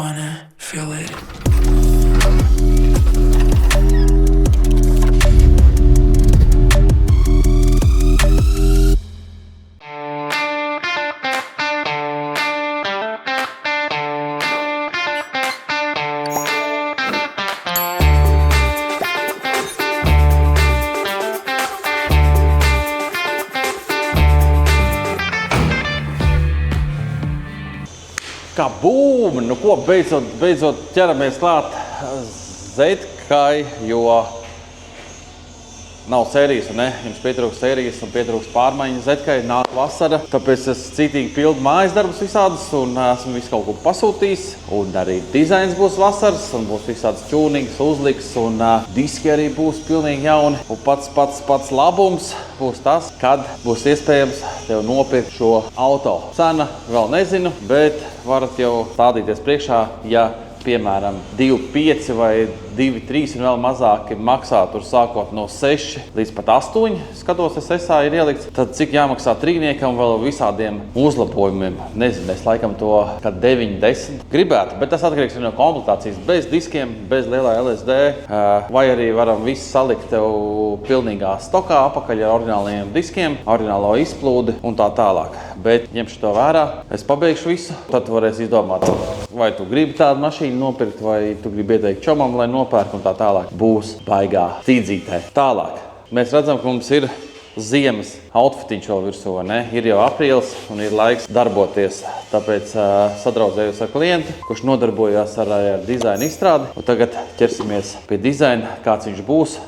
wanna feel it. Kā būm! Nu ko, beidzot ķeramies klāt Zetkai, jo nav sērijas, ne? Jums pietrūks sērijas un pietrūks pārmaiņas Zetkai, nāk vasara, tāpēc es citīgi pildu mājas darbus visādus un esmu visu kaut ko pasūtījis. Un arī dizains būs vasaras un būs visādas čūnīgas, uzliks un diski arī būs pilnīgi jauni. Un pats labums būs tas, kad būs iespējams tev nopirkt šo auto. Cena vēl nezinu, bet varat jau stādīties priekšā, ja piemēram 2,5 vai 2,3 un vēl mazāk maksā tur sākot no 6 līdz pat 8, skatos, SSA ir ielikts, tad cik jāmaksā trīniekam vēl visādiem uzlabojumiem. Nezinu, es laikam to, kad 9, 10 gribētu, bet tas atkarīgs no komplektācijas bez diskiem, bez lielā LSD, vai arī varam visu salikt tev pilnīgā stokā apakaļ ar oriģinālajiem diskiem, oriģinālo izplūdi un tā tālāk. Bet ņemšu to vērā, es pabeigšu visu, tad tu varēsi izdomāt, vai tu gribi tādu mašīnu nopirkt, vai tu gribi ieteikt čomam, lai nopērk un tā tālāk. Būs baigā tīdzītē. Tālāk. Mēs redzam, ka mums ir ziemas outfitiņš vēl virsū, ne? Ir jau aprīlis un ir laiks darboties. Tāpēc sadraudzējos ar klientu, kurš nodarbojās ar dizaina izstrādi. Un tagad ķersimies pie dizaina, kāds viņš būs.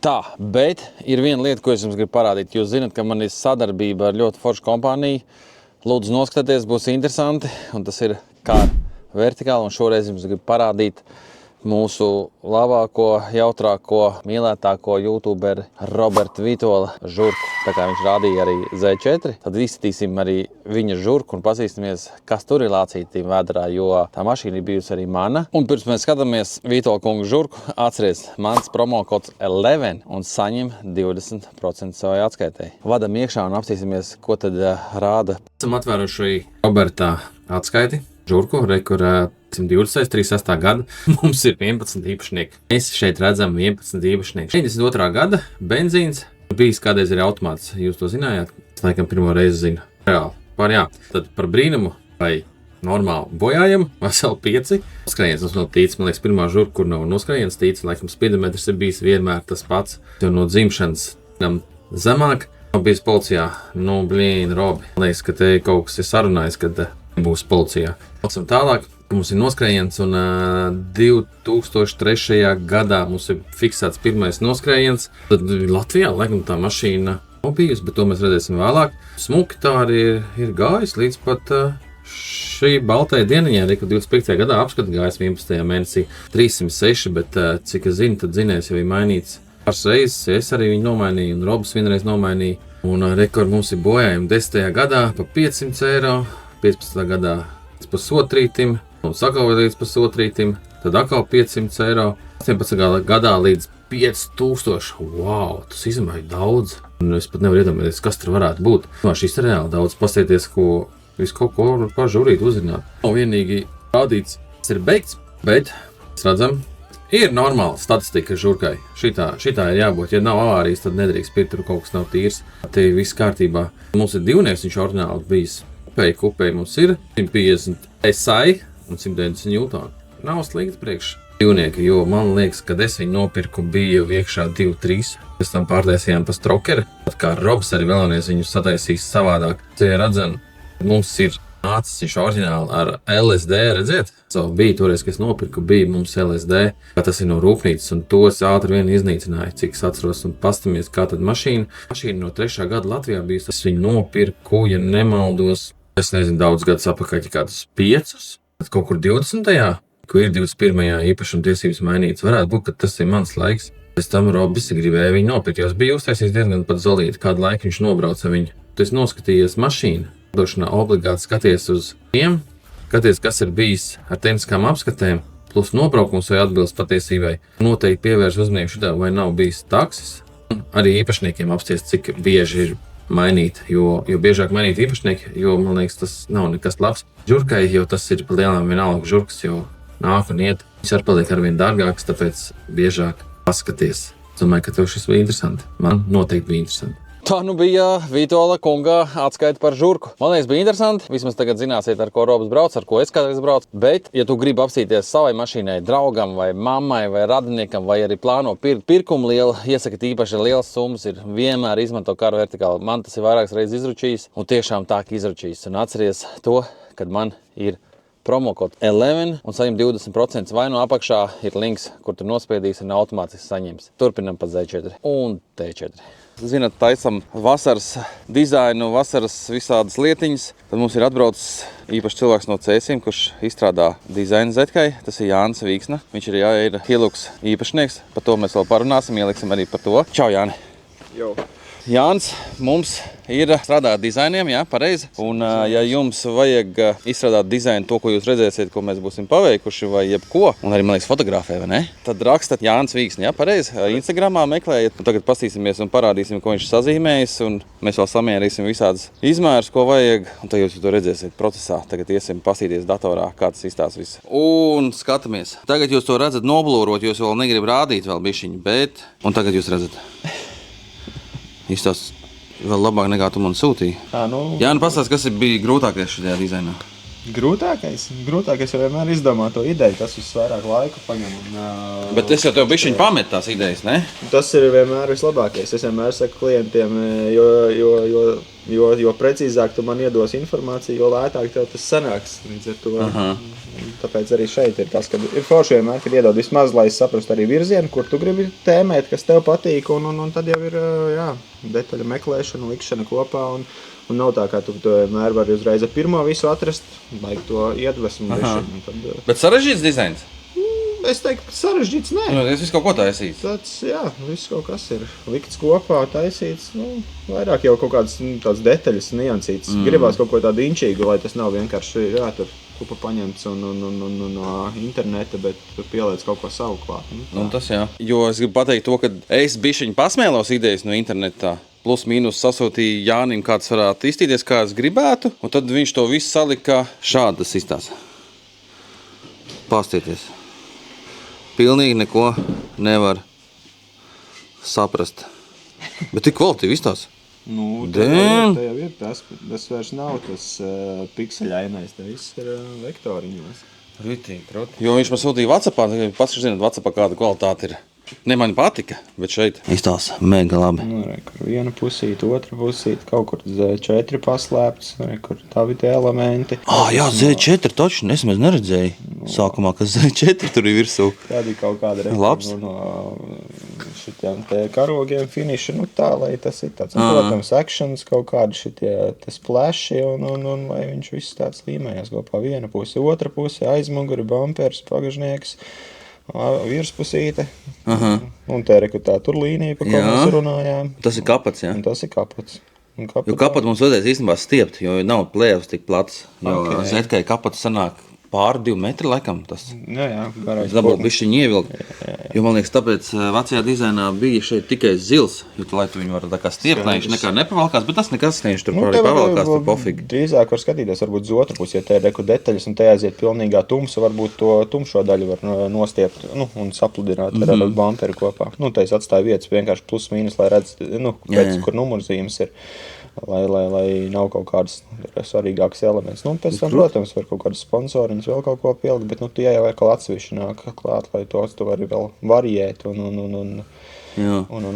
Tā, bet ir viena lieta, ko es jums gribu parādīt. Jūs zināt, ka man ir sadarbība ar ļoti foršu kompāniju. Lūdzu, noskatieties, būs interesanti. Un tas ir kā vertikāli. Un šoreiz jums gribu parādīt mūsu labāko, jautrāko, mīlētāko youtuberi Robertu Vitola žurku. Tā kā viņš rādīja arī Z4, tad izskatīsim arī viņa žurku un pazīstamies, kas tur ir lācītī vēdrā, jo tā mašīna ir bijusi arī mana. Un pirms mēs skatāmies Vitola kungu žurku, atceries mans promokods 11 un saņem 20% savai atskaitēji. Vadam iekšā un apstīsimies, ko tad rāda. Esam atvēruši Roberta atskaiti. Žurku, kur 120. 36. gada mums ir 11 īpašnieki. Mēs šeit redzam 11 īpašnieki. 92. gada benzīns, bijis kādreiz arī automāts, jūs to zinājāt? Es laikam pirmo reizi zinu. Reāli. Tad par brīnumu vai normāli bojājumu, veseli 5. Noskrējiens mums nav tīts, man liekas, pirmā žurka, kur nav noskrējiens tīts, laikam spidometrs ir bijis vienmēr tas pats. Jo no dzimšanas zemāk, bijis policijā. Robi, man liekas, ka te kaut kas ir sarunājis, kad būs policijā. Laucam tālāk, mums ir noskrējiens un 2003. gadā mums ir fiksēts pirmais noskrējiens. Tad Latvijā, laikam, tā mašīna nav bijusi, bet to mēs redzēsim vēlāk. Smuki tā arī ir gājis līdz pat šī baltai dieniņai, kad 25. gadā apskata gājis 11. mēnesī 306, bet cik es zinu, tad zinājis jau ir mainīts. Pāris reizes es arī viņu nomainīju un Robs vienreiz nomainīja. Un rekord mums ir bojājumi 10. gadā pa 500 eiro. 15. gadā līdz pusotrītim, un sakau līdz pusotrītim, tad atkal 500 eiro, 18. gadā līdz 5000. Wow, tas izmēja daudz. Un es pat nevaru iedomāties, kas tur varētu būt. Šis ir reāli daudz. Pastieties, ko visu kaut ko var žurīt uzzināt. Nav vienīgi rādīts, tas ir beigts, bet mēs redzam, ir normāla statistika žurkai. Šitā ir jābūt. Ja nav avārijas, tad nedrīkst pirkt, tur kaut kas nav tīrs. Te viss kārtībā. Mums ir divnieks, viņš oriģināli bijis. Kupēji mums ir 150 SI un 190 Newton. Nav slikti priekš divnieki, jo man liekas, kad es viņu nopirku, bija iekšā 2-3. Pēc tam pārtaisījām pa strokeri. Tad kā Robs arī vēlreiz viņu sataisīs savādāk. Te redzam, mums ir nācis viņš oriģināli ar LSD, redziet? Bija toreiz, kad es nopirku, bija mums LSD, kā tas ir no rūpnīcas, un to es ātri vien iznīcināju, cik es atceros, un pastamies, kā tad mašīna. Mašīna no 3. gada Latvijā bija, es viņu nopirku, ja nemaldos, es nezinu, daudz gadus apakaļ, kādus 5, bet kaut kur 20. Ko ir 21. īpašuma tiesības mainīts, varētu būt, ka tas ir mans laiks. Pēc tam Robis gribēja viņu nopirkt, jo es biju uztaisījis diezgan pat zolīti, kādu laiku viņš nobrauca viņu. Tu esi noskatījies mašīnu, došanā obligāti skaties uz tiem, skaties, kas ir bijis ar tehniskām apskatēm, plus nobraukums vai atbilst patiesībai. Noteikti pievērš uzmanību šitā, vai nav bijis taksis. Arī īpašniekiem apsties, cik bieži ir mainīt, jo biežāk mainīt īpašnieki, jo, man liekas, tas nav nekas labs žurkai, jo tas ir pa lielām vienalga žurkas, jo nāk un iet. Viņš arī paliek arvien dārgāks, tāpēc biežāk paskaties. Domāju, ka tev šis bija interesanti. Man noteikti bija interesanti. Tā nu bija Vitola kunga atskaita par žurku. Man liekas, bija interesanti. Vismaz tagad zināsiet, ar ko Robs brauc, ar ko es kādreiz braucu. Bet, ja tu gribi apstīties savai mašīnai, draugam vai mammai vai radiniekam, vai arī plāno pirkumu lielu, iesakat īpaši liels summas, ir vienmēr izmanto karu vertikāli. Man tas ir vairākas reizes izručījis un tiešām tā kā izručījis. Un atceries to, kad man ir promokod 11 un saņem 20% vai no apakšā ir links, kur tu nospiedīsi un automātiski saņems. Turpinam pa Z4 un T4. Zināt, taisam vasaras dizainu, vasaras visādas lietiņas. Tad mums ir atbraucis īpaši cilvēks no Cēsiem, kurš izstrādā dizainu Zetkai. Tas ir Jānis Vīksna. Viņš ir Hilux īpašnieks. Par to mēs vēl parunāsim, ieliksim arī par to. Čau, Jāni! Jo. Jānis mums ir strādāt dizainiem, jā, pareizi. Un, ja jums vajag izstrādāt dizainu, to, ko jūs redzēsiet, ko mēs būsim paveikuši, vai jebko, un arī, man liekas, fotografē, vai ne? Tad rakstat Jānis Vīksni, jā, pareizi. Instagramā meklējiet, un tagad pastīsimies un parādīsim, ko viņš sazīmējis, un mēs vēl samierīsim visādas izmērus, ko vajag, un tad jūs to redzēsiet procesā. Tagad iesim pastīties datorā, kā tas izstās viss. Un skatāmies. Tagad jūs to redzat noblūrot, jūs vēl negrib rādīt vēl bišķiņu, bet, un tagad jūs redzat. Izstās vēl labāk nekā tu man sūtīji. Jā, nu pastāst, kas bija grūtākais šajā dizainā? Grūtākais jau vienmēr izdomā to ideju, tas visvairāk laika paņem. Bet es jau tev bišķiņu pametu tās idejas, ne? Tas ir vienmēr vislabākais. Es vienmēr saku klientiem, jo precīzāk tu man iedos informāciju, jo lētāk tev tas sanāks. Tāpēc arī šeit ir tas, ka ir forši vienmēr, kad iedod vismaz, lai es saprastu arī virzienu, kur tu gribi tēmēt, kas tev patīk, un tad jau ir detaļa meklēšana, likšana kopā, un nav tā, kā tu to vienmēr vari uzreiz ar pirmo visu atrast, vajag to iedvesmu. Bet sarežģīts dizains? Es teiktu, sarežģīts, nē. Es visu kaut ko taisīts. Tāds, jā, viss kaut kas ir likts kopā, taisīts, vairāk jau kaut kādas tādas detaļas niansītas. Gribās kaut ko tādu inčīgu, lai tas nav vienkārši, tur kupa paņemts un no interneta, bet tu pieliec kaut ko savu klāt. Tas jā. Jo es gribu pateikt to, ka es bišķiņu pasmēlos idejas no internetā. Plus mīnus sasūtīja Jānim, kāds varētu iztīties, kā es gribētu. Un tad viņš to visu salika šādi tas izstās. Pastieties. Pilnīgi neko nevar saprast. Bet tik kvalitīvi izstās. Tā jau ir tas vairs nav tas pikseļainais, tas viss ir vektoriņos. Ritīgi. Jo viņš man sūtīja WhatsAppā, pats zināt, WhatsAppā kāda kvalitāte ir. Ne, man patika, bet šeit izstās mega labi. Kur viena pusīte, otra pusīte, kaut kur Z4 paslēpts, kur tavi tie elementi. Jā, Z4 taču, es maz neredzēju sākumā, ka Z4 tur ir virsū. Tāda ir kaut kāda no šitiem te karogiem finiši, tā, lai tas ir tāds, protams, actions, kaut kādi šitie splaši, un lai viņš viss tāds līmējās kopā viena puse, otra puse, aizmuguri, bumpers, pagažnieks, virspusīte, un te tā tur līnija, pa ko mēs runājām. Tas ir kapats, jā? Un tas ir kapats. Jo kapatu mums vajadzēs īstenībā stiept, jo nav plēvs tik plats, jo Zetkai kapatu sanāk pāri 2 metri laikam tas. Jā, garāks. Dabūt bišķiņu ievilkt, jo man liekas, tāpēc vecajā dizainā bija šeit tikai zils, jo lai tu viņu var tā kā stiept, lai viņš nekā nepavalkās, bet tas nekas, viņš tur arī pavalkās, tur pofīgi. Drīzāk var skatīties, varbūt uz otru pusi, ja te ir reku detaļas un te aiziet pilnīgā tumsa, varbūt to tumšo daļu var nostiept, un sapludināt ar bumperi kopā. Te es atstāju vietas vienkārši plus mīnus, lai redz, kur numurzīmes ir. Lai nav kaut kādas svarīgākas elements. Pēc tam, protams, var kaut kādas sponsoriņas vēl kaut ko pielikt, bet tie jau vēl atsevišķi nāk klāt, lai tos tu vari vēl variēt un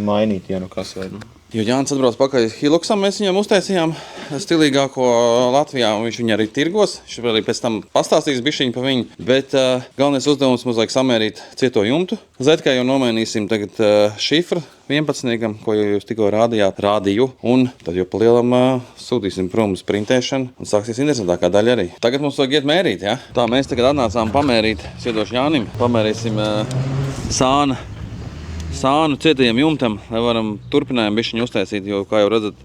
mainīt, ja nu kas vai. Jo Jānis atbrauc pakaļ Hiluxam, mēs viņam uztaisījām stilīgāko Latvijā, un viņš viņu arī tirgos. Viņš arī pēc tam pastāstīs bišķiņu pa viņu, bet galvenais uzdevums mums vajag samērīt cieto jumtu. Zetkai jau nomainīsim tagad šifru 11, ko jūs tikko rādīju, un tad jau pa lielam sūtīsim prom uz printēšanu, un sāksies interesantākā daļa arī. Tagad mums vajag iet mērīt, ja? Tā, mēs tagad atnācām pamērīt, iedošu Jānim, pamērīsim sānu cietajam jumtam, lai varam turpinājumu bišķiņu uztaisīt, jo, kā jau redzat,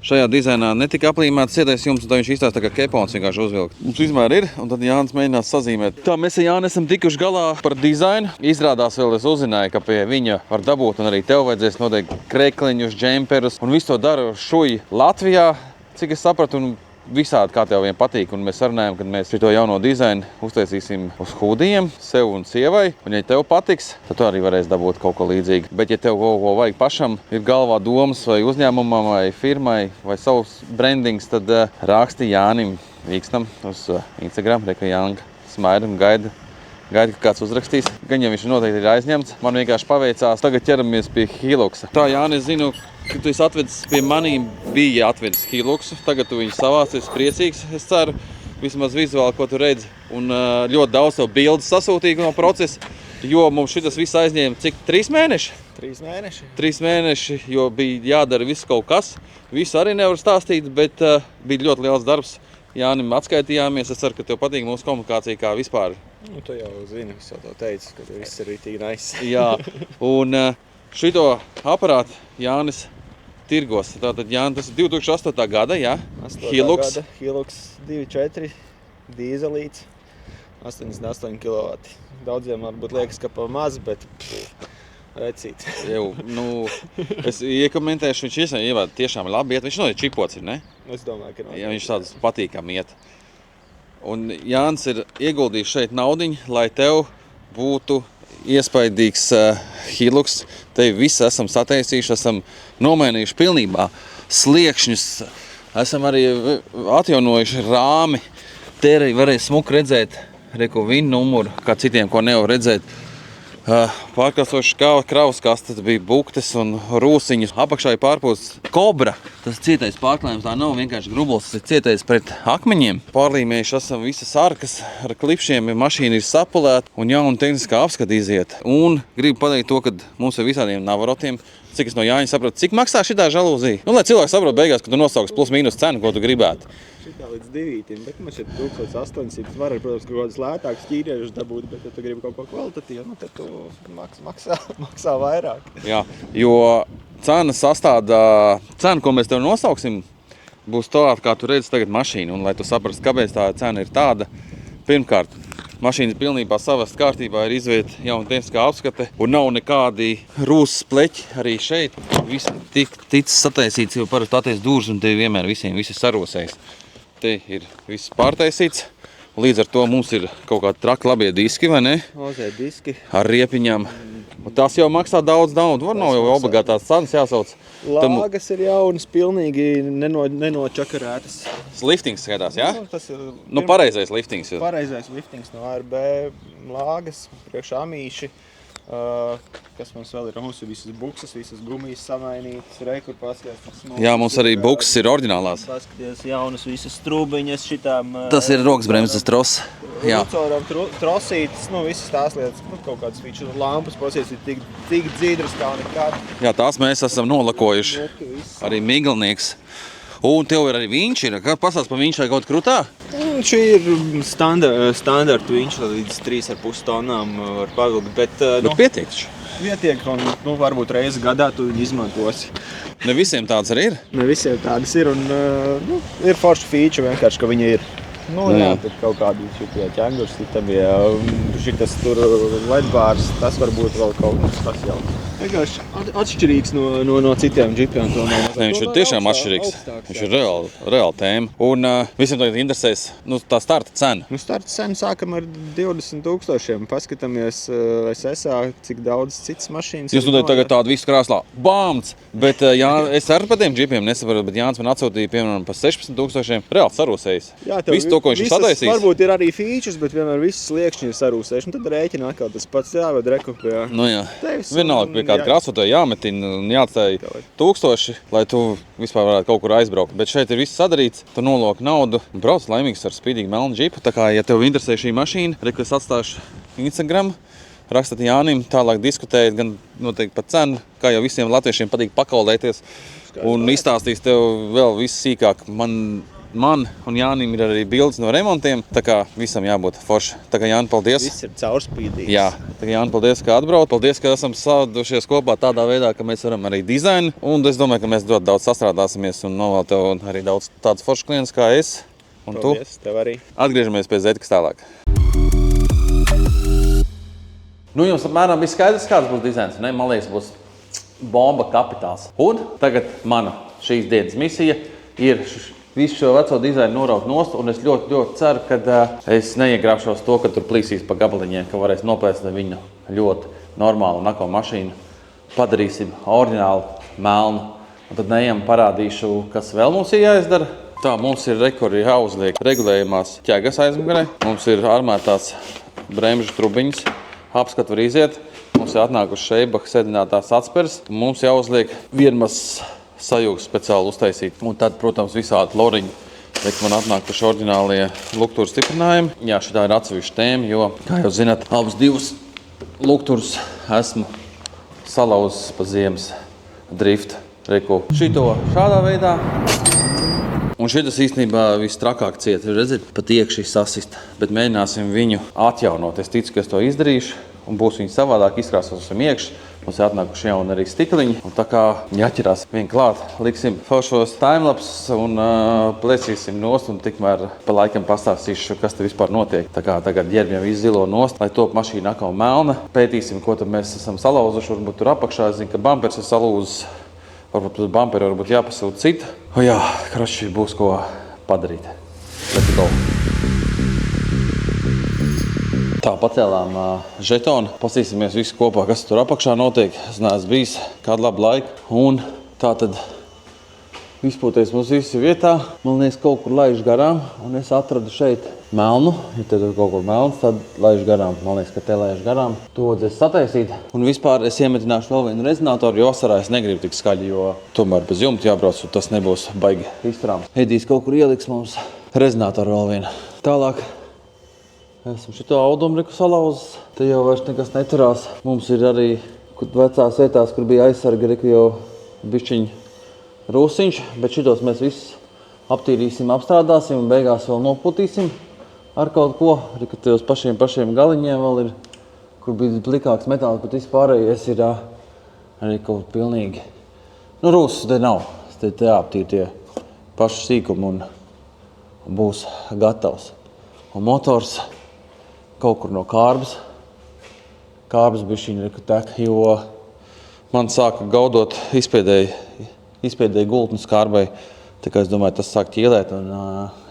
šajā dizainā netika aplīmēts cietais jumts, un tad viņš izstāsta kā kepons vienkārši uzvilkt. Mums izmēr ir, un tad Jānis mēģinās sazīmēt. Tā mēs ar Jāni esam tikuši galā par dizainu. Izrādās vēl es uzzināju, ka pie viņa var dabūt, un arī tev vajadzēs noteikti krekliņus, džemperus, un visu to dara šuji Latvijā, cik es sapratu, un visādi kā tev vien patīk, un mēs sarunājam, kad mēs šito jauno dizainu uztaisīsim uz hūdijiem, sev un sievai, un ja tev patiks, tad tu arī varēsi dabūt kaut ko līdzīgu. Bet ja tev kaut ko vajag pašam, ir galvā domas vai uzņēmumam, vai firmai, vai savs brandings, tad raksti Jānim Vīkstam uz Instagram, reka Jānga smaida un gaida, ka kāds uzrakstīs. Gan jau viņš noteikti ir aizņemts, man vienkārši paveicās, tagad ķeramies pie Hiluksa. Tā, Jāni, es zinu, ka tu esi atvedis pie manīm, bija atvedis Hiluksu, tagad tu viņu savāc, esi priecīgs, es ceru, vismaz vizuāli, ko tu redzi, un ļoti daudz tev bildes sasūtīja no procesa, jo mums šitas viss aizņēma cik 3 mēneši? 3 mēneši. 3 mēneši, jo bija jādara viss kaut kas, visu arī nevar stāstīt, bet bija ļoti liels darbs. Jānim atskaitījāmies, es ceru, ka tev patīk mūsu komunikācija kā vispār. Nu, tu jau zini, es jau to teicu, ka viss ir rītīgi nice. Jā, un šito aparātu Jānis tirgos. Tātad, Jāni, tas ir 2008. gada, jā? Hilux. Hilux 2.4, dīzelīts, 88 kW. Daudziem varbūt liekas, ka pa maz, bet recīt. Jau, es iekomentēšu, viņš ievēd tiešām labi iet. Viņš noteikti čipots ir, ne? Es domāju, ka ja viņš tāds patīkam iet. Un Jānis ir ieguldījis šeit naudiņu, lai tev būtu iespaidīgs Hilux. Te visi esam sataisījuši, esam nomainījuši pilnībā sliekšņus. Esam arī atjaunojuši rāmi. Te arī varēja smuki redzēt reku VIN numuru, kā citiem, ko nevar redzēt. Pārkrausošs kravas kastes, bija buktes un rūsiņas. Apakšā ir pārpūsts kobra. Tas cietais pārklājums tā nav vienkārši grubls, tas ir cietais pret akmeņiem. Pārlīmējuši esam visas arkas ar klipšiem, mašīna ir sapulēta un jauna tehniskā apskata iziet. Un gribu pateikt to, ka mums ir visādiem navarotiem, cik es no Jāņa sapratu, cik maksā šitā žalūzija. Lai cilvēki saprot beigās, ka tu nosauks plus mīnus cenu, ko tu gribētu. Šitā līdz 2, bet man šeit 1800 var, protams, kaut kādas lētākas ķīriežas dabūt, bet ja tu gribi kaut ko kvalitatīvu, tad tu maksā vairāk. Jā, jo cena sastāda, cena, ko mēs tev nosauksim, būs tāda, kā tu redzi tagad mašīnu. Un lai tu saprastu, kāpēc tā cena ir tāda, pirmkārt, mašīna pilnībā savest kārtībā, ir izvieta jauna tehniskā apskate un nav nekādi rūsas pleķi arī šeit. Viss ticis sataisīts, jo parasti attais dūrs un te vienmēr visi sarosējis. Te ir viss pārtaisīts. Līdz ar to mums ir kaut kādi traki labie diski, vai ne? Ozie diski. Ar riepiņām. Un tas jau maksā daudz naudu. Var nav jau obligātās cenas jāsauc. Lāgas ir jaunas, pilnīgi nenočakarētas. Liftings skatās, jā? Tas ir Pareizais liftings. Pareizais liftings no ARB lāgas, priekš amīši. Kas mums vēl ir? Mums ir visas bukses, visas gumijas samainītas, rekur paskaties. Jā, mums arī bukses ir oriģinālās. Paskaties jaunas visas strūbiņas šitām. Tas ir roksbremzes tros. Jā. Rucoram trosītas, visas tās lietas, kaut kādas features lampas, pasies ir tik dzīdras kā nekad. Jā, tās mēs esam nolakojuši. Arī miglnieks. Un tev ir arī viņš ir. Kā pasāc pa viņš vai kaut krutā? Viņš ir standarta viņš līdz 3,5 tonām var pavilkt, bet pietiek taču. Pietiek un varbūt reizi gadā tu viņu izmantosi. Ne visiem tāds arī ir? Ne visiem tādas ir un ir forši feature vienkārši, ka viņi ir. Jā, tad kaut kādi šitie ķengurs, šitas tur ledbārs, tas varbūt vēl kaut kas tas jau. Vienkārši atšķirīgs no citiem džipiem. Viņš ir tiešām atšķirīgs. Viņš ir reāli tēma. Un visiem tagad interesēs tā starta cena. Starta cena sākam ar 20,000. Paskatāmies SSA, cik daudz citas mašīnas. Jūs tagad tādu visu krāslā. Bāmts! Bet es ar par tiem džipiem nesaprotu, bet Jānis man atsūtīja piemēram par 16,000. Reāli sarūsējis. Visu to, ko viņš ir sataisījis. Varbūt ir arī features, bet vienmēr visas sliekšņi ir sarūsējuši. Tad rēķina atkal tas pats jāved rekupē. Jā. Vienalga pie kāda krāsotāja jāmetina un jāatstāj 1000, lai tu vispār varētu kaut kur aizbraukt. Bet šeit ir viss sadarīts, tu noloki naudu un brauc laimīgs ar spīdīgu melnu džipu. Tā kā, ja tev interesē šī mašīna, es atstāšu Instagram, rakstat Jānim, tālāk diskutējiet gan noteikti par cenu, kā jau visiem latviešiem patīk pakaulēties un izstāstīs tev vēl viss sīkāk. Man man un Jānim ir arī bildes no remontiem, tā kā visam jābūt forši. Tā kā Jāni, paldies. Viss ir caurspīdīgs. Jā, tā kā Jāni, paldies, ka atbrauc. Paldies, ka esam sadušies kopā tādā veidā, ka mēs varam arī dizainu. Un es domāju, ka mēs ļoti daudz sastrādāsimies un novēl tev arī daudz tāds foršs klients kā es. Un paldies, tev arī. Atgriežamies pie Zetkas tālāk. Nu, jums apmēram bija skaidrs, kāds būs dizains, ne? Man liekas, būs bomba kapitāls. Un tagad mana šīs dienas misija ir visu šo veco dizainu noraut nost, un es ļoti, ļoti ceru, ka es neiegrābšos to, ka tur plīsīs pa gabaliņiem, ka varēs noplēst viņu ļoti normālu nako mašīnu. Padarīsim oriģinālu, melnu, un tad neejam parādīšu, kas vēl mums ir jāizdara. Tā, mums ir rekuri jāuzliek regulējumās ķegas aizmugurē, mums ir armētās bremžu trubiņas, apskat var iziet, mums ir atnākuši Šeibaka sēdinātās atspers, mums jāuzliek vienmas sajūgs speciāli uztaisīt. Un tad, protams, visādi loriņi, man atnākuši oriģinālie luktūru stiprinājumi. Jā, šitā ir atsevišķa tēma, jo, kā jau zināt, abas divas luktūrus esmu salauzis pa ziemas drifta reku. Šito šādā veidā. Un šitas īstenībā viss trakāk ciet, redziet, pat iekšī sasist, bet mēģināsim viņu atjaunot. Es ticu, ka es to izdarīšu un būs viņi savādāk izkrāsosim iekšā. Mums ir atnākuši jauni arī stikliņi, un tā kā jāķerās vien klāt, liksim foršos timelapses un plēsīsim nost, un tikmēr pa laikam pastāstīšu, kas te vispār notiek. Tā kā tagad ģērbjam visu zilo nost, lai top mašīna atkal melna. Pētīsim, ko tad mēs esam salauzuši, varbūt tur apakšā, es zinu, ka bumpers ir salūzis. Varbūt uz bumperi varbūt jāpasūta cita. O jā, kraši būs ko padarīt. Let's go! Tā, pacēlām žetonu. Pasīsimies visi kopā, kas tur apakšā notiek. Es neesmu bijis kādu labu laiku. Un tā tad izpūties mums visi vietā. Man liekas, kaut kur laiž garām. Un es atradu šeit melnu. Ja te tur kaut kur melns, tad laiž garām. Man liekas, ka te laiž garām. To vajadzēs sataisīt. Un vispār es iemetināšu vēl vienu rezinātoru, jo vasarā es negribu tik skaļi, jo tomēr bez jumta jābrauc, un tas nebūs baigi izturāms. Edijs kaut kur ieliks mums rezinātoru vēl vienu. Tālāk esmu šito audumriku salauzis. Te jau vairs nekas neturās. Mums ir arī vecās vietās, kur bija aizsarga, jau bišķiņ rūsiņš, bet šitos mēs visus aptīrīsim, apstrādāsim un beigās vēl noputīsim ar kaut ko. Arī, ka te uz pašiem galiņiem vēl ir, kur bija plikāks metāls, bet vispārējais ir arī kaut pilnīgi. Nu, rūsas te nav. Te aptīr tie paši sīkumi un būs gatavs. Un motors kaut kur no kārbas. Kārbas bišķiņi tek, jo man sāka gaudot izpēdēji gultnes kārbai. Tā kā es domāju, tas sāk ķielēt un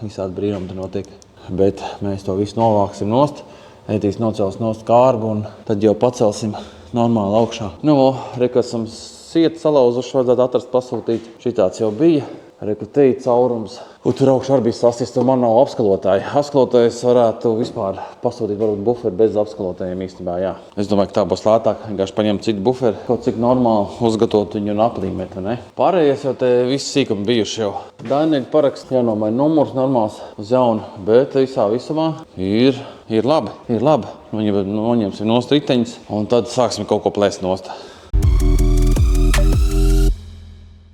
visādi brīnumi te notiek. Bet mēs to visu novāksim nost. Eitīs nocels nost kārbu un tad jau pacelsim normāli augšā. Nu, reku esam sietu salauzuši, vajadzētu atrast pasūtīt. Šitāds jau bija. Reku te ir caurums. Un tur augšā arī bija sasist, un man nav apskalotāji. Apskalotājs varētu vispār pasūtīt varbūt buferi bez apskalotājiem īstenībā, jā. Es domāju, ka tā būs lētāk. Vienkārši paņemt citu buferi, kaut cik normāli uzgatavot viņu un aplīmēt, vai ne? Pārējais jau te visi sīkumi bijuši jau. Daineļu paraksts jānomaina numurs normāls uz jaunu, bet visumā ir labi. Ir labi. Noņemsim nost riteņus, un tad sāksim kaut ko plēst nost.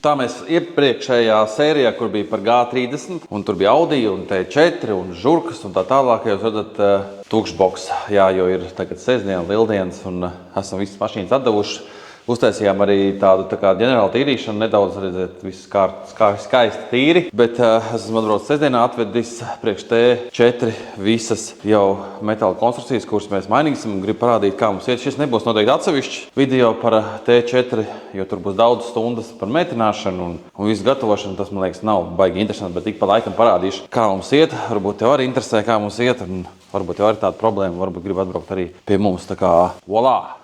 Tā mēs iepriekšējā sērijā, kur bija par G30, un tur bija Audi un T4 un žurkas un tā tālāk, jūs redzat tukšboks, jā, jo ir tagad sestdiena, lieldienas un esam visas mašīnas atdevuši. Uztaisījām arī tādu tā kā ģenerālu tīrīšanu, nedaudz redzēt, viss skaisti tīri, bet esmu atbraucis sestdienā atvedis priekš T4 visas jau metāla konstrukcijas, kuras mēs mainīsim un gribu parādīt, kā mums iet. Šis nebūs noteikti atsevišķi video par T4, jo tur būs daudz stundas par mētināšanu un visu gatavošanu. Tas, man liekas, nav baigi interesanti, bet ik pa laikam parādīšu, kā mums iet. Varbūt tev arī interesē, kā mums iet. Un varbūt jau ir tāda problēma, varbūt grib atbraukt arī pie mums. Tā kā, voilà!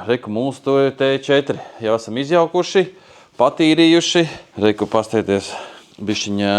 Reku mūsu to T4 jau esam izjaukuši, patīrījuši. Reku pastieties bišķiņa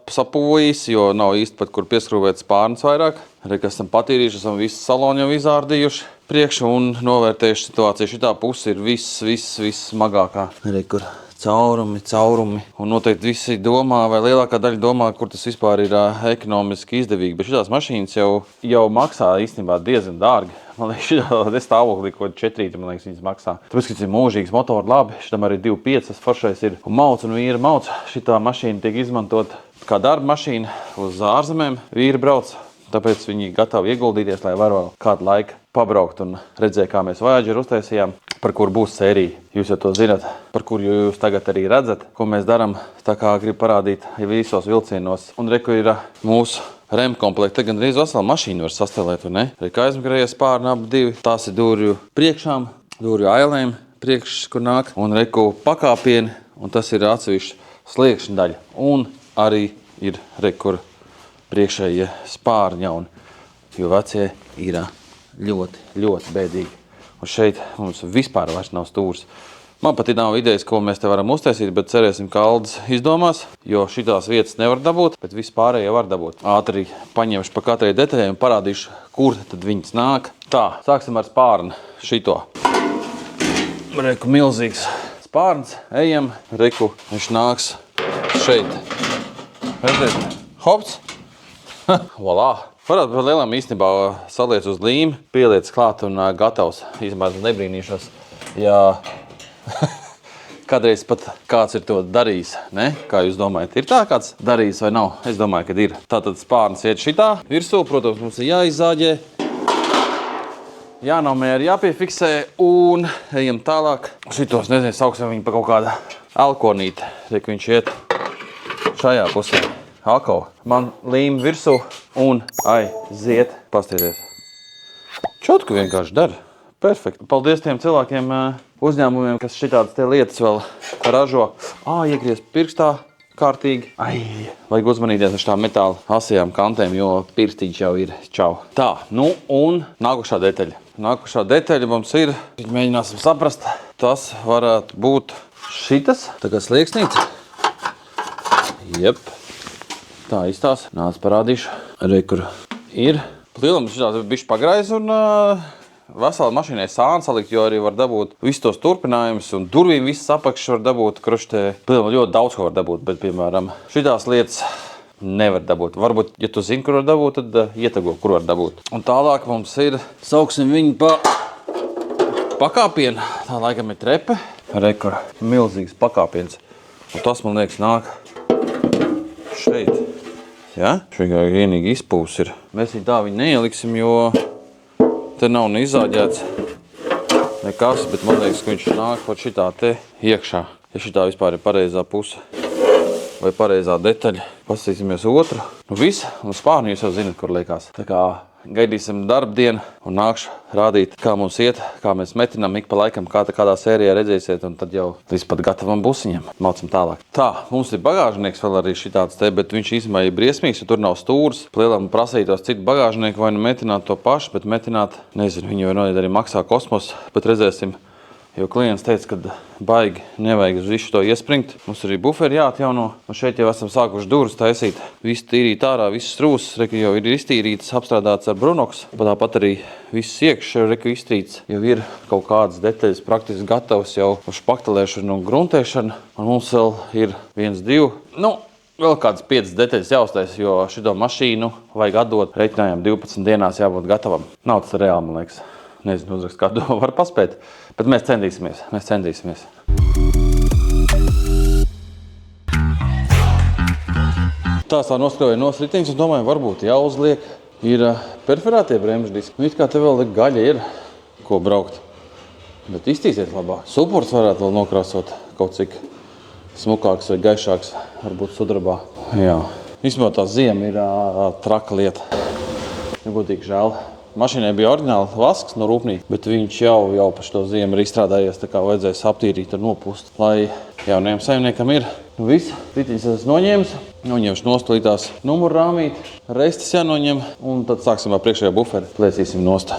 sapuvojis, jo nav īsti pat kur pieskrūvēt spārnas vairāk. Reku esam patīrījuši, esam visu salonu jau izārdījuši priekšu un novērtējuši situāciju. Šitā puse ir viss smagākā. Reku caurumi. Un noteikti visi domā, vai lielākā daļa domā, kur tas vispār ir ekonomiski izdevīgi. Bet šitās mašīnas jau maksā īstenībā diezgan dārgi. Man liekas, šitā stāvoklī, ko 4, man liekas, viņas maksā. Tāpēc, ka tas ir mūžīgs motori, labi. Šitam arī 2.5 foršais ir. Un mauc un vīra mauc. Šitā mašīna tiek izmantot kā darba mašīna uz ārzemēm. Vīri brauc, tāpēc viņi gatavi ieguldīties, lai var vēl kādu laiku pabraukt un redzēja, kā mēs Voyager uztaisījām, par kur būs sērija. Jūs jau to zinat, par kur jūs tagad arī redzat, ko mēs darām. Tā kā gribu parādīt visos vilcienos. Un reku ir mūsu remkomplekti. Gan reiz veselu mašīnu var sastelēt, vai ne? Reku aizmugurējie spārni abi divi. Tās ir durvju priekšām, durvju ailēm priekš, kur nāk. Un reku pakāpieni, un tas ir atsevišķi sliekšņa daļa. Un arī ir rekur priekšējie spārņi jauni, jo vecie ir ļoti bēdīgi. Un šeit mums vispār vairs nav stūrs. Man pat nav idejas, ko mēs te varam uztaisīt, bet cerēsim, ka Aldis izdomās, jo šitās vietas nevar dabūt, bet vispārējie var dabūt. Ātri paņemšu pa katrai detaļai un parādīšu, kur tad viņas nāk. Tā, sāksim ar spārni šito. Reku milzīgs spārns, ejam, reku, viņš nāks šeit. Redziet, hops, volā. Varētu par lielām īstenībā saliec uz līmi, pieliec klāt un gatavs. Īstenībā nebrīnīšos, ja kādreiz pat kāds ir to darījis, ne? Kā jūs domājat, ir tā kāds darījis vai nav? Es domāju, ka ir. Tātad spārns iet šitā virsū, protams, mums ir jāizzāģē. Jānomēr, jāpiefiksē un ejam tālāk. Šitos, nezinu, sauksim viņu pa kaut kāda alkonīti. Tiek viņš iet šajā pusē. Alko. Man līm virsū un aiziet. Pastieties. Čotku vienkārši dara. Perfekti. Paldies tiem cilvēkiem, uzņēmumiem, kas šitādas te lietas vēl ražo. Iegriez pirkstā kārtīgi. Vajag uzmanīties ar tām metāla asajām kantēm, jo pirstīģi jau ir čau. Tā, nu un nākušā detaļa. Nākušā detaļa mums ir, mēģināsim saprast, tas varētu būt šitas, tā kā slieksnīts. Jep, tā izstās, nāc parādīšu, arī kur ir. Lielums šitās bišķi pagraiz un vesela mašīnai sāna salikt, jo arī var dabūt visus tos turpinājumus un durvīm visas apakšas var dabūt, kruštē. Ļoti daudz ko var dabūt, bet, piemēram, šitās lietas nevar dabūt. Varbūt, ja tu zini, kur var dabūt, tad ietago, kur var dabūt. Un tālāk mums ir, sauksim viņu pa pakāpienu. Tā laikam ir trepe. Rekur, milzīgs pakāpiens. Un tas, man liekas, nāk šeit. Ja? Šeit vienīgi izpūs ir. Mēs viņu tā viņu neieliksim, jo te nav neizāģēts nekas, bet man liekas, ka viņš nāk pat šitā te iekšā. Ja šitā vispār ir pareizā puse vai pareizā detaļa. Pasīsimies otru. Nu viss, un spārni jūs jau zinat, kur liekās. Tā kā gaidīsim darbdienu un nākšu rādīt, kā mums iet, kā mēs metinām ik pa laikam, kādā sērijā redzēsiet, un tad jau līdz pat gatavam busiņam. Mācam tālāk. Tā, mums ir bagāžnieks vēl arī šitāds te, bet viņš īstenībā ir briesmīgs, jo tur nav stūrs. Lielam prasītos citu bagāžnieku vai nu metināt to pašu, bet metināt, nezinu, viņi jau arī maksā kosmos, bet redzēsim. Jo klients teica, ka baigi nevajag uz visu to iespringt. Mums arī buferi jāatjauno. Un šeit jau esam sākuši durvis taisīt. Visu tīrīt ārā, visas trūsas. Reku jau ir iztīrītas, apstrādāts ar Brunoks. Tāpat arī viss iekšā reku iztīrīts. Jau ir kaut kādas detaļas praktiski gatavas jau uz špaktelēšanu un gruntēšanu. Un mums vēl ir 1, 2. Nu, vēl kādas 5 detaļas jāuztais, jo šito mašīnu vajag atdot. Reiķinājām 12 dienās jābūt gatavam. Nav tas reāli, man liekas. Nezinu, uzrakst, kādu var paspēt, bet mēs centīsimies. Tās tā noskroja no ritiņas un domāju, varbūt jāuzliek. Ir perforētie bremžu diski. It kā te vēl gaļa ir, ko braukt, bet iztīsiet labāk. Supports varētu vēl nokrāsot kaut cik smukāks vai gaišāks, varbūt sudrabā. Jā, īstenībā tā ziema ir traka lieta. Nebūtīgi žēl. Mašīnai bija oriģināli vasks no rūpnīca, bet viņš jau pa šo ziemu ir izstrādājies, tā kā vajadzēs aptīrīt un nopust, lai jaunajam saimniekam ir. Nu viss, ritiņas es noņēmu, noņemšu nostulītās numuru rāmīt, reistas jānoņem, un tad sāksim ar priekšējo buferi, plēsīsim nost.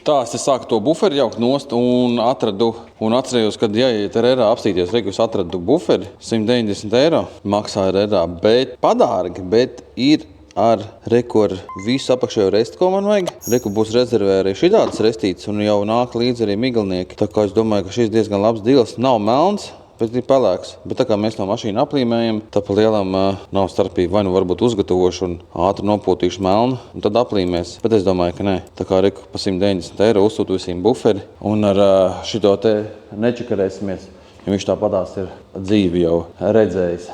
Tā, es sāku to buferi jaukt nost un atradu, un atcerējos, kad jāiet ar erā apstīties, reku es atradu buferi, 190 eiro, maksā ar erā, bet padārgi, bet ir ar reku ar visu apakšējo restu, ko man vajag. Reku būs rezervē arī šitādas restītes un jau nāk līdz arī miglinieki. Tā kā es domāju, ka šis diezgan labs dils. Nav melns, bet ir pelēks. Bet tā kā mēs no mašīnu aplīmējam, tā pa lielam nav starpība. Vai nu varbūt uzgatavošu un ātri nopūtīšu melnu un tad aplīmēs. Bet es domāju, ka nē. Tā kā reku pa 190 eiro uzsūtu visiem buferi un ar šito te nečakarēsimies. ja viņš tāpatās ir dzīvi jau redzējis.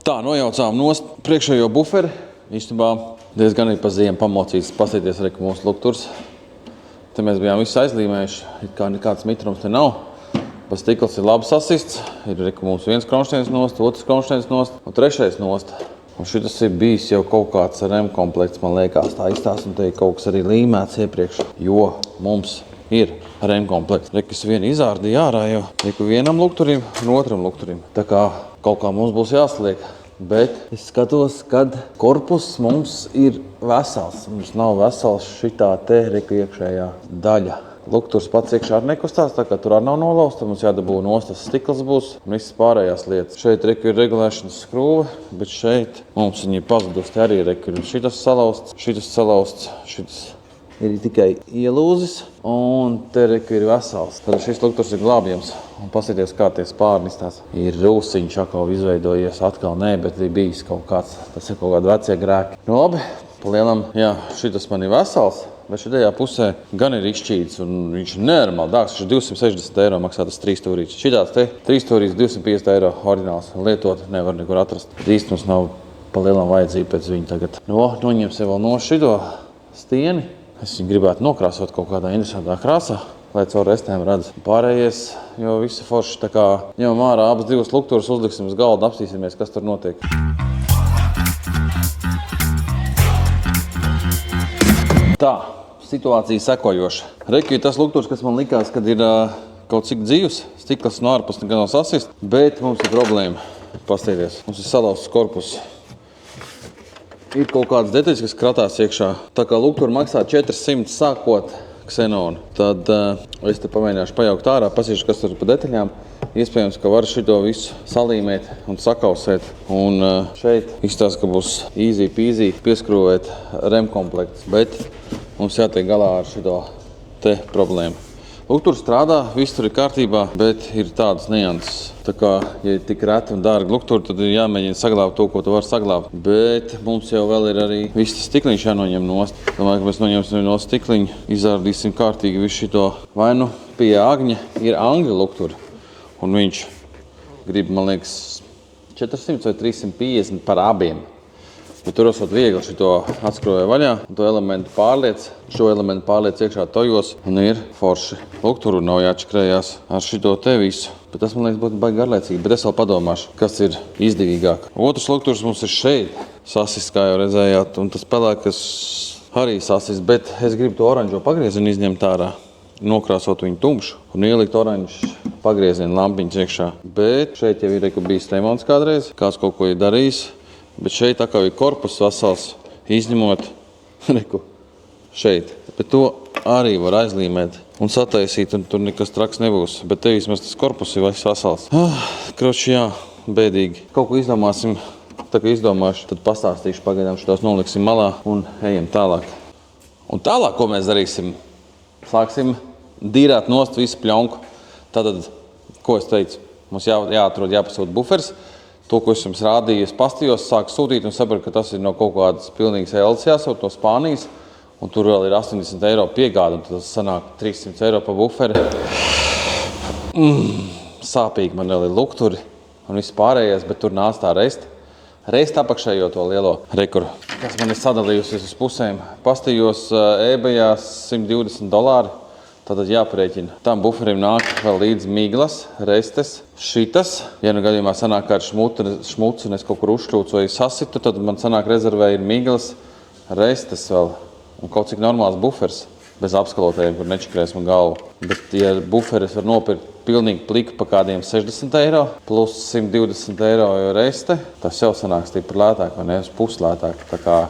Tā, nojaucām nost priekšējo buferi. Īstenībā diezgan ir pa ziemu pamocīts. Pasieties arī, ka mūsu lukturs. Te mēs bijām visu aizlīmējuši. It kā nekāds mitrums te nav. Pa stikls ir labi sasists. Ir arī mums viens kronšteins nost, otrs kronšteins nost un trešais nost. Un šitas ir bijis jau kaut kāds RM komplekts, man liekas, tā izstāst, un te ir kaut kas arī līmēts iepriekš, jo mums ir RM komplekts. Rekas vienu izārdīja ārā jau, reku vienam lukturim un otram lukturim. Tā kā kaut kā mums būs jāsliek, bet es skatos, kad korpus mums ir vesels. Mums nav vesels šitā te reku iekšējā daļa. Lukturs pats iekšā arī nekustās, tā kā tur arī nav nolausta. Mums jādabū nostas stikls būs un visas pārējās lietas. Šeit reku ir regulēšanas skrūve, bet šeit mums viņi pazudusti arī reku. Šitas salausts, šitas ir tikai ielūzis un te reku ir vesels. Tad šis lukturs ir glābjams. Un pasieties, kā tie spārnis tās. Ir rūsiņš akau izveidojies, atkal nē, bet ir bijis kaut kāds, tas ir kaut kādi vecie grēki. Nu labi, pa lielam, jā, šitas man ir vesels. Bet šitajā pusē gan ir izšķīts un viņš ir nenormāli dārgs. Viņš ir 260 eiro maksā tas 3 stūrītis. Šitās te 3 stūrītis 250 eiro oriģināls. Lietot nevar nekur atrast. Īsti mums nav pa lielam vajadzība pēc viņa tagad. Noņemsim vēl no šito stieni. Es viņu gribētu nokrāsot kaut kādā interesantā krāsā, lai caur restēm redz. Pārējais, jo visi forši tā kā ņemam ārā abas divas lukturus, uzliksim uz galda, apstīsimies, kas tur notiek. Tā, situācija sekojoša. Reku ir tas lukturs, kas man likās, kad ir kaut cik dzīvs, stikls no ārpus nekad nav sasist, bet mums ir problēma. Pastieties, mums ir salauzts korpus. Ir kaut kādas detaļas, kas kratās iekšā. Tā kā lukturi maksā 400 sākot ksenonu, tad es te pamēģināšu pajaukt ārā, pasīšu, kas tur pa detaļām. Iespējams, ka var šito visu salīmēt un sakausēt. Un šeit izstāsta, ka būs easy peasy pieskrūvēt rem komplekts, bet mums jātiek galā ar šito te problēmu. Lukturs strādā, viss tur ir kārtībā, bet ir tādas nianses. Tā kā, ja ir tik reti un dārgi lukturi, tad ir jāmēģina saglābt to, ko tu vari saglābt. Bet mums jau vēl ir arī viss tas stikliņš jānoņem nost. Domāju, ka mēs noņemsim no stikliņa, izārdīsim kārtīgi visu šito. Vai nu pie Agņa ir angļu lukturi, un viņš grib, man liekas, 400 vai 350 par abiem. Bet tur esot viegli šito atskroja vaļā, un to elementu pārliec, šo elementu pārliec iekšā tojos, un ir forši. Lukturu nav jāčakrējās ar šito te visu. Bet tas, man liekas, būtu baigi garlaicīgi, bet es vēl padomāšu, kas ir izdevīgāk. Otrs lukturs mums ir šeit, sasis, kā jau redzējāt, un tas pelēkas arī sasis, bet es gribu to oranžo pagriezienu izņemt ārā, nokrāsot viņu tumšu un ielikt oranžu pagriezienu lampiņas iekšā. Bet šeit jau ir bijis remonts kādreiz, kāds kaut ko ir darījis. Bet šeit tā kā ir korpus vesels, izņemot šeit. Bet to arī var aizlīmēt un sataisīt, un tur nekas traks nebūs. Bet te vismaz tas korpus ir vesels. Kroči, jā, bēdīgi. Kaut ko izdomāsim, tā kā izdomāšu, tad pastāstīšu pagaidām, šitos noliksim malā un ejam tālāk. Un tālāk, ko mēs darīsim? Sāksim dīrēt nost visu pļonku. Tātad, ko es teicu? Mums jāatrod, jāpasūt bufers. To, ko es jums rādīju, es pastījos, sāku sūtīt un sapratu, ka tas ir no kaut kādas pilnīgas ēles jāsūt no Spānijas. Un tur vēl ir 80 eiro piegāda, un tas sanāk 300 eiro pa buferi. Sāpīgi man vēl ir lukturi un viss pārējais, bet tur nāc tā rest. Rest apakšējo to lielo rekuru, kas man ir sadalījusies uz pusēm. Pastījos eBayā $120. Tātad jāparēķina. Tam buferim nāk vēl līdz miglas, restes, šitas. Ja nu gadījumā sanāk ar šmuci un es kaut kur uzšķūcu vai sasitu, tad man sanāk rezervē ir miglas, restes vēl un kaut cik normāls bufers bez apskalotējiem, kur nečakrēs man galvu. Bet ja buferis var nopirkt pilnīgi pliku pa kādiem 60 eiro plus 120 eiro reste, tas jau sanāk stipri lētāk vai ne, uz pusi lētāk. Tā kā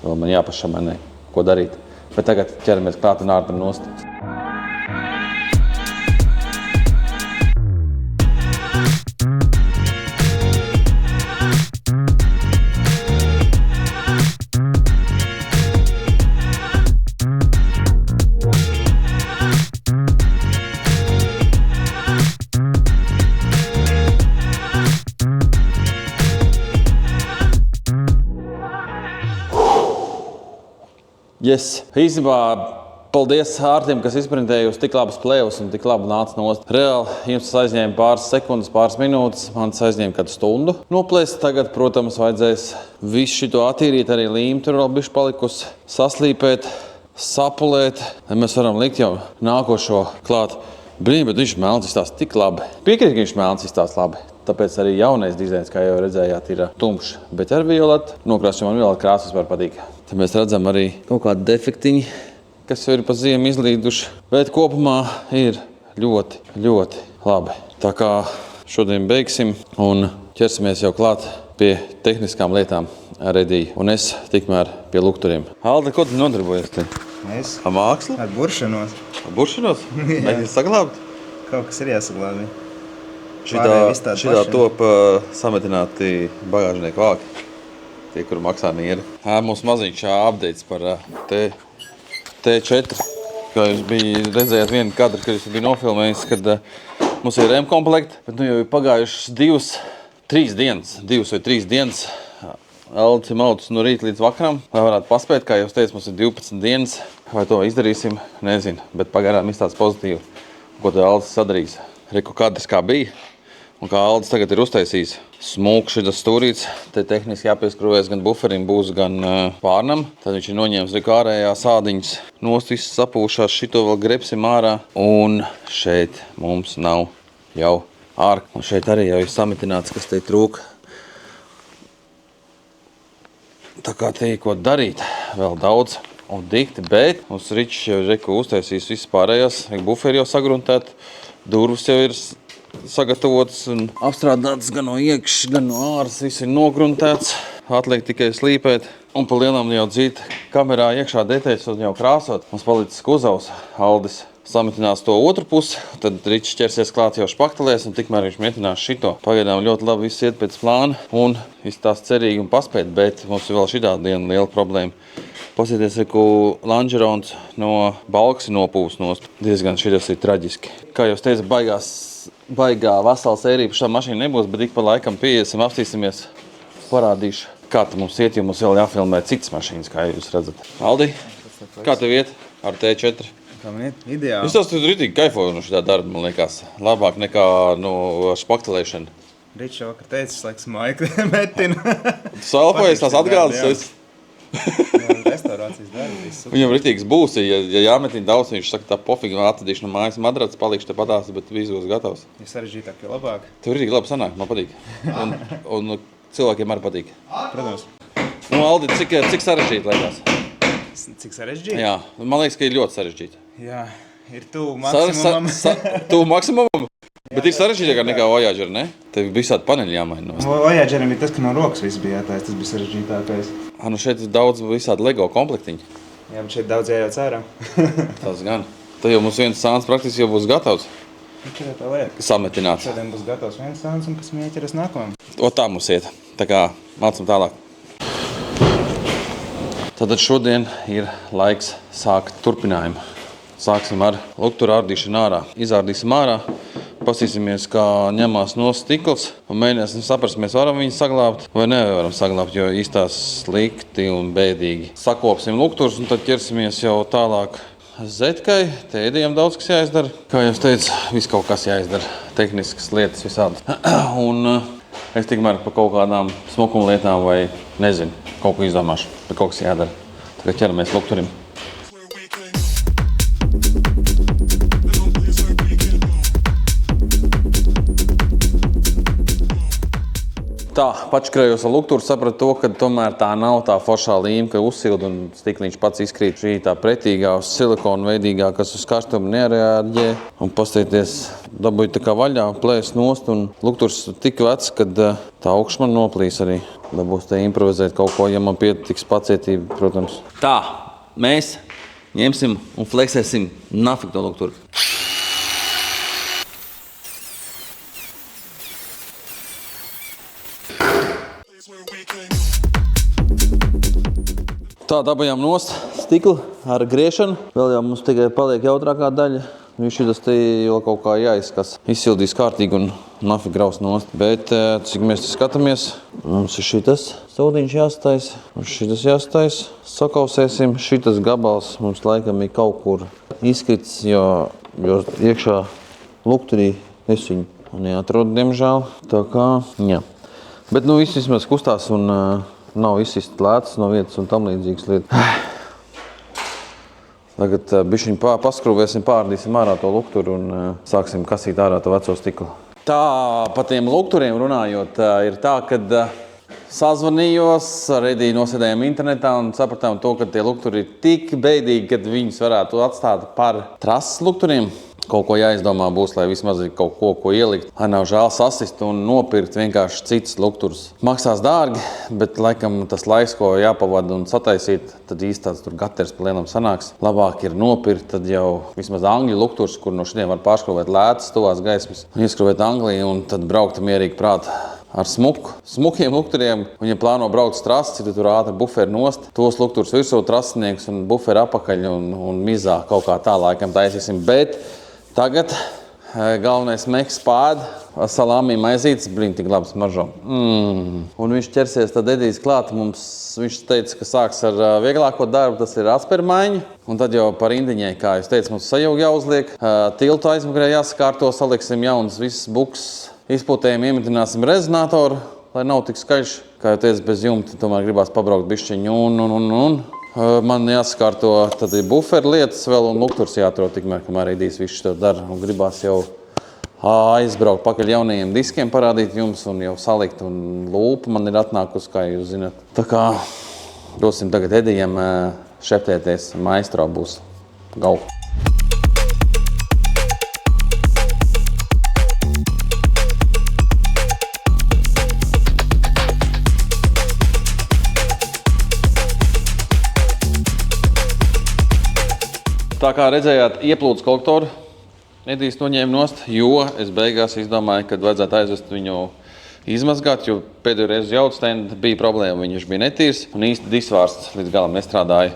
vēl man jāpašamanē, ko darīt. Bet tagad ķeramies klāt un ārtam nost. Yes. Īstenībā Paldies Ārtim, kas izprintēja uz tik labas plēvas un tik labi nāca nost. Reāli, jums tas aizņēma pāris sekundes, pāris minūtes, man tas aizņēma kādu stundu noplēst. Tagad, protams, vajadzēs visu šito attīrīt, arī līmi tur vēl bišķi palikusi, saslīpēt, sapulēt. Mēs varam likt jau nākošo klāt. Brīn, bet viņš melns izstāsta tik labi. Piekrīt, ka viņš melns izstāsta labi. Tāpēc arī jaunais dizains, kā jau redzējāt, ir tumšs. Bet ar violetu nokrāsojumam violeta krāsas vispār patīk. Te mēs redzam arī kaut kādu defektiņu, kas jau ir pa ziemu izlīduši. Bet kopumā ir ļoti, ļoti labi. Tā kā šodien beigsim un ķersimies jau klāt pie tehniskām lietām redī. Un es tikmēr pie lukturiem. Alde, ko tu nodarbojies te? Es Ar mākslu? ar buršanos. Ar buršanos? Mēģini saglābt? Kaut kas ir jāsaglābj. Šitā top sametināti bagāžnieku vāki. Tie, kuri maksā nieri. Mums maziņš updates par T4. Kā jūs bija redzējāt vienu kadru, kad jūs bija nofilmējis, kad mums ir M-komplekti, bet nu jau ir pagājušas 2-3 dienas. Alds ir mauts no rīta līdz vakaram, lai varētu paspēt, kā jūs teicat, mums ir 12 dienas. Vai to izdarīsim, nezinu, bet pagaidām izstāsts pozitīvi. Ko te Alds sadarīs? Reku kadrs kā bija. Un kā Aldis tagad ir uztaisījis smūku šitas stūrīts, te tehniski jāpieskrūvēs gan buferim būs, gan pārnam. Tad viņš ir noņēmis reku ārējās ādiņas, nost viss sapūšās, šito vēl grepsim ārā. Un šeit mums nav jau ārka. Un šeit arī jau ir sametināts, kas te trūk. Tā kā te ir ko darīt, vēl daudz un dikti, bet mums Ričs jau reku uztaisījis viss pārējās, buferi jau sagruntēt, durvis jau ir sagatavots un apstrādāts gan no iekšas, gan no āras, viss ir nogruntēts, atliek tikai slīpēt. Un pa lielām jau dzīt kamerā iekšā detaļas un jau krāsot. Mums palicis kuzavs, Aldis sametinās to otru pusi, tad Ričs ķersies klāt jau špaktelēs un tikmēr viņš metinās šito. Pagaidām ļoti labi viss iet pēc plāna un izstās cerīgi un paspēt, bet mums ir vēl šitā diena liela problēma. Pasieties, ka lanžerons no balks ir nopūs nost. Diezgan šitas ir traģiski. Kā jūs teicat, baigā vesela sērija par šā mašīnu nebūs, bet ik pa laikam pieiesim, apstīsimies, parādīšu, kā te mums iet, jo mums vēl jāfilmē citas mašīnas, kā jūs redzat. Aldi, kā tev iet ar T4? Kā man iet? Ideāli. Es tās ritīgi kaifoju no šitā darba, man liekas. Labāk nekā no špaktelēšana. Ričs vakar teicis, laiks maika metina. Salpojies, tās atgādes. Restaurācijas darbi, viss super. Viņam ritīgs būs, ja jāmetina daudz, viņš saka, tā pofīgi atradīšu no mājas madrats, palikšu te patās, bet viss būs gatavs. Ja sarežģītāk, jo labāk. Tev ritīgi labi sanāk, man patīk. Un cilvēkiem arī patīk. Protams. Nu, Aldi, cik sarežģīti liekas? Cik sarežģīti? Jā, man liekas, ka ir ļoti sarežģīti. Jā, ir tuvu maksimumam. Tuvu maksimumam? Bet ir sarežģītākā nekā Voyager, ne? Tev visādi paneļi jāmaina. Voyageram ir tas, ka no rokas viss bija jātājas, tas bija sarežģītākais. Nu šeit ir daudz visādi Lego komplektiņi. Jā, bet šeit daudz jājauc ārā. Tas gan. Tad jau mums viens sāns praktiski jau būs gatavs. Tā ir tā lieta. Sametināts. Šodien būs gatavs viens sāns un kas mēķeras nākamam. Tā mums iet. Tā kā mācam tālāk. Tātad šodien ir laiks sākt turpinājumu. Sāksim ar lukturu ārdīšanu ārā. Izārdīsim ārā. Pasīsimies, kā ņemās no stikls un mēģināsim saprast, mēs varam viņu saglābt vai nevaram saglābt, jo īstās slikti un bēdīgi. Sakopsim lukturus un tad ķersimies jau tālāk Zetkai. Te ēdījām daudz, kas jāizdara. Kā jau teicu, viss kaut kas jāizdara. Tehniskas lietas visādi. Un es tikmēr par kaut kādām smukuma lietām vai nezinu, kaut ko izdomāšu, bet kaut kas jādara. Tagad ķeramies lukturim. Tā, pačkrējos ar lukturu, sapratu to, ka tomēr tā nav tā foršā līme, ka uzsilda un stikliņš pats izkrīt. Šī tā pretīgā, uz silikonu veidīgā, kas uz karstumu nereaģē. Un pasteikties, dabūju tā kā vaļā, plēs nost un lukturs tik vecs, kad tā augšs man noplīs arī. Dabūs te improvizēt kaut ko, ja man pietiks pacietība, protams. Tā, mēs ņemsim un fleksēsim nafik to lukturu. Tā, dabajām nost stiklu ar griešanu. Vēl jau mums tikai paliek jautrākā daļa. Šitas te jau kaut kā jāizskas. Izsildīs kārtīgi un nafig graus nost. Bet, cik mēs te skatāmies, mums ir šitas saudiņš jāstais, šitas jāstais. Sakausēsim. Šitas gabals mums laikam ir kaut kur izkrits, jo iekšā lukturī es viņu neatrodu, diemžēl. Tā kā, jā. Bet, viss vismaz kustās un nav izsist lētas no vietas un tam līdzīgas lietas. Tagad bišķiņ paskrūvēsim, pārdīsim ārā to lukturu un sāksim kasīt ārā to veco stiklu. Tā, pa tiem lukturiem runājot, ir tā, kad sazvanījos, redī nosēdējām internetā un sapratām to, ka tie lukturi ir tik beidīgi, kad viņus varētu atstāt par trases lukturiem. Kaut ko jāizdomā būs, lai vismaz ir kaut ko ielikt. Lai nav žēl sasist un nopirkt vienkārši cits lukturs. Maksās dārgi, bet laikam tas laiks, ko jāpavada un sataisīt, tad īsti tāds tur gaters pa lienam sanāks. Labāk ir nopirkt, tad jau vismaz angļu lukturs, kur no šodien var pārskrūvēt lētas tuvās gaismas. Ieskrūvēt Angliju un tad braukt mierīgi prātā. Ar smukiem lukturiem, un ja plāno braukt uz trasi, tad tur ātri buferi nost, tos lukturs virsū trasinieks un buferi apakaļ un mizā kaut kā tā laikam taisīsim. Bet tagad galvenais meks pāda, salāmī maizītes, tik labi smaržo. Un viņš ķersies tad Edijs klāt, viņš teica, ka sāks ar vieglāko darbu, tas ir atspērmaiņa. Un tad jau par indiņai, kā jūs teicu, mums sajaugi jāuzliek, tiltu aizmugurē jāsakārto, saliksim jaunas visas buks, izpūtējiem iemetināsim rezonatoru, lai nav tik skaļš. Kā jau teicu, bez jumta tomēr gribās pabraukt bišķiņu un. Man jāsakārto tad ir buferi lietas vēl un lukturs jāatrod tikmēr, kamēr Edijs visu to dara. Un gribās jau aizbraukt pakaļ jaunajiem diskiem, parādīt jums un jau salikt. Un lūpa man ir atnākusi, kā jūs zināt. Tā kā dosim tagad Edijam šeptēties, maestro būs gau. Tā kā redzējāt, ieplūdes kolektoru Edijs noņēma nost, jo es beigās izdomāju, ka vajadzētu aizvest viņu izmazgāt, jo pēdējo reizi jaudu stendu bija problēma, viņš bija netīrs un īsti disvārsts līdz galam nestrādāja.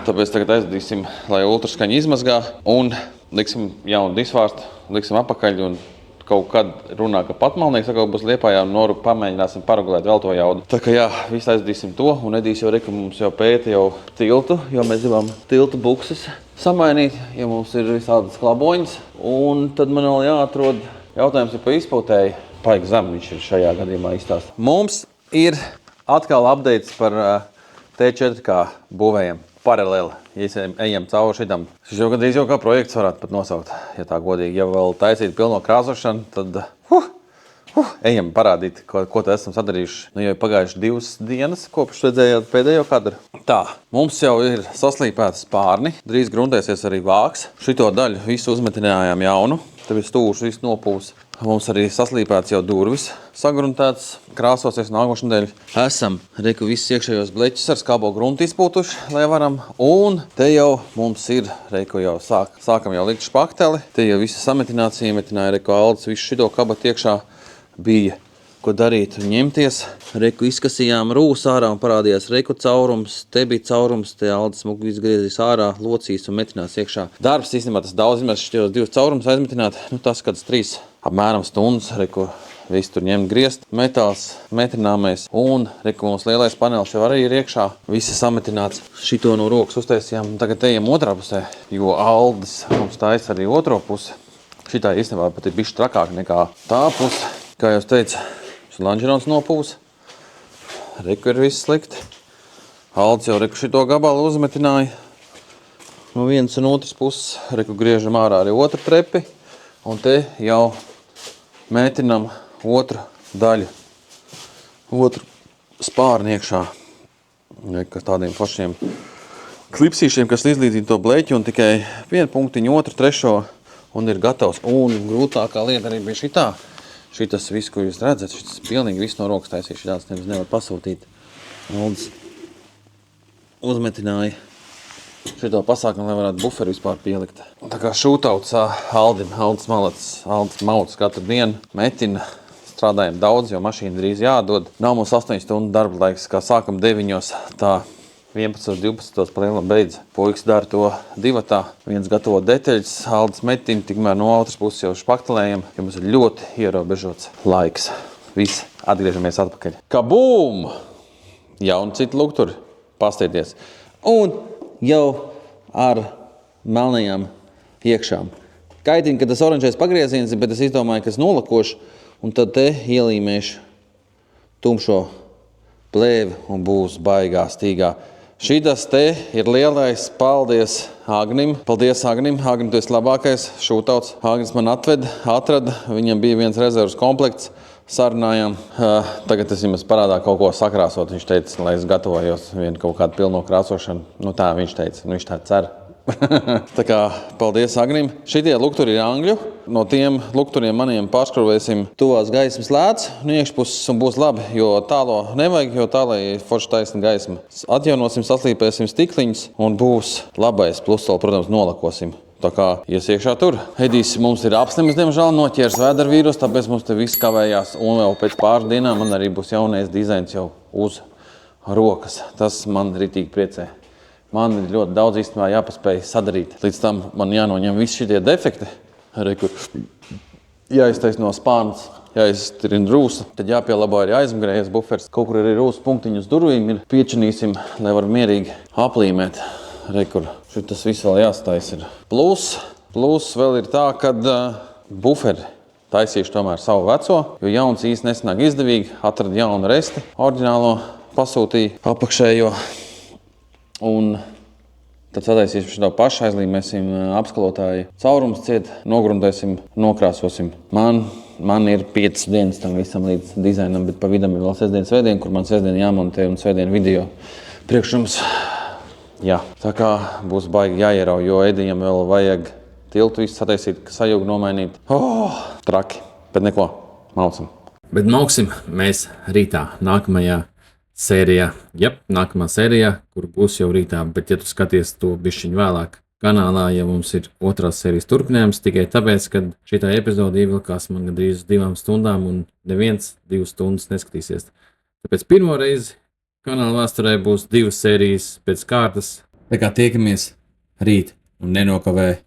Tāpēc tagad aizvedīsim, lai ultraskaņu izmazgā un liksim jaunu disvārstu, liksim apakaļ un kaut kad runā, ka patmalnieks atkal būs Liepājā un noru pamēģināsim paregulēt vēl to jaudu. Tā kā jā, visu aizvedīsim to un Edijs jau mums jau pēta jau tiltu, jo mēs gribam tiltu bukses samainīt, ja mums ir visādas klaboņas. Un tad man vēl jāatrod, jautājums ir pa izpūtēju, paik zem viņš ir šajā gadījumā izstāst. Mums ir atkal updates par T4K būvējiem paralēli, ja ejam cauri šitam. Šis jau gandrīz jau kā projekts varētu pat nosaukt, ja tā godīgi. Ja vēl taisīt pilno krāsošanu, tad ejam parādīt, ko te esam sadarījuši. Nu, jau ir pagājuši 2 dienas, kopš redzējāt pēdējo kadru. Tā, mums jau ir saslīpēti spārni, drīz gruntēsies arī vāks. Šito daļu visu uzmetinājām jaunu, tev ir stūrs, viss nopūs. Mums arī saslīpēts jau durvis, sagruntēts, krāsosies nākošu nedēļu. Esam visus iekšējos bleķus ar skābo gruntu izpūtuši, lai varam. Un te jau mums ir, jau sākam jau likt špakteli. Te jau visi sametinācija, iemetināja Aldis, visu šito kabatu iekšā bija, ko darīt un ņemties. Izkasījām rūs ārā un parādījās caurums, te bija caurums, te Aldis smuki izgriezīs ārā, locīs un metinās iekšā. Darbs īstenībā tas daudz, mēs šitos 2 caurumus aizmetināt, tas kāds 3 apmēram stundas, viss tur ņemt griezt, metāls, metrināmais un mums lielais panelis jau arī ir iekšā, visi sametināts. Šito no rokas uztaisījām, tagad ejam otrā pusē, jo Aldis mums taisa arī otro pusi. Šitā īstenībā pat ir bišķi trakāk nekā tā puse. Kā jau teicu, lanžerons nopūs, ir viss slikti. Aldis jau šito gabalu uzmetināja. No vienas un otras puses, griežam ārā arī otru trepi. Un te jau mētinam otru daļu, otru spārni iekšā. Tādiem pašiem klipsīšiem, kas izlīdzina to bleķu un tikai 1 punktiņu, 2, 3 un ir gatavs. Un grūtākā lieta arī bija šitā. Šitas viss, ko jūs redzat, šitas pilnīgi viss no rokas taisīja, šitās nevar pasūtīt. Aldis uzmetināja šito pasākumu, lai varētu buferi vispār pielikt. Tā kā šūtauts Aldis mauc katru dienu, metina, strādājam daudz, jo mašīna drīz jādod. Nav mums 8 stundu darba laiks, kā sākam 9, tā 11, 12 plēnam beidz. Puikas dara to divatā. Viens gatavo detaļas, Aldis metina, tikmēr no otras puses jau špaktelējam, jo mums ir ļoti ierobežots laiks. Viss, atgriežamies atpakaļ. Kabūm! Jauni citi lukturi. Pastieties. Un jau ar melnajām iekšām. Kaitina, ka tas oranžais pagrieziens, bet es izdomāju, ka es nolakošu un tad te ielīmēšu tumšo plēvi un būs baigā stīgā. Šitas te ir lielais paldies Agnim. Paldies Agnim. Agnim, tu esi labākais šūtauts. Agnis man atrada. Viņam bija viens rezervas komplekts. Sarunājām. Tagad es jums parādā kaut ko sakrāsot. Viņš teica, lai es gatavojos vienu kaut kādu pilno krāsošanu. Nu tā viņš teica. Viņš tā cer. Tā kā paldies Agnim. Šitie lukturi ir angļu. No tiem lukturiem maniem pārskrūvēsim tuvās gaismas lēts no iekšpuses un būs labi, jo tālo nevajag, jo tālai forši taisna gaisma. Atjaunosim, saslīpēsim stikliņus un būs labais. Plus vēl, protams, nolakosim. Tā kā ies iekšā tur. Edijs mums ir apslims, diemžēl, noķērs vēdervīrus, tāpēc mums te viss kavējās. Un vēl pēc pāris dienām man arī būs jaunais dizains jau uz rokas. Tas man ritīgi priecē. Man ir ļoti daudz īstenībā jāpaspēj sadarīt. Līdz tam man jānoņem visi šitie defekti. Kur jāiztais no spārnas, jāiztirina rūsa. Tad jāpielabo arī aizmugurējais buferis. Kaut kur arī rūsa punktiņu uz durvīm ir. Piečinīsim, lai var mierīgi aplīmēt. Kur šitas viss vēl jāstais ir. Plus vēl ir tā, kad buferi taisīšu tomēr savu veco, jo jauns īsti nesanāk izdevīgi. Atradu jaunu resti, oriģinālo pasūtīju apakšējo. Un tad sataisīsim šo pašu, aizlīmēsim apskalotāju caurumus ciet, nogruntēsim, nokrāsosim. Man ir 5 dienas tam visam līdz dizainam, bet pa vidam ir vēl sestdien, svētdien, kur man sestdien jāmontē un svētdien video priekš jums. Jā, tā kā būs baigi jāierau, jo Edijam vēl vajag tiltu visu sataisīt, sajūgu nomainīt. Traki, bet neko, maucam. Bet mauksim mēs rītā nākamajā sērijā, nākamā sērijā, kur būs jau rītā, bet ja tu skaties to bišķiņu vēlāk kanālā, ja mums ir otrās sērijas turpinājums, tikai tāpēc, ka šitā epizode ievilkās man gandrīz 2 stundām un neviens 2 stundas neskatīsies. Tāpēc pirmo reizi kanāla vēsturē būs 2 sērijas pēc kārtas. Tā kā tiekamies rīt un nenokavē.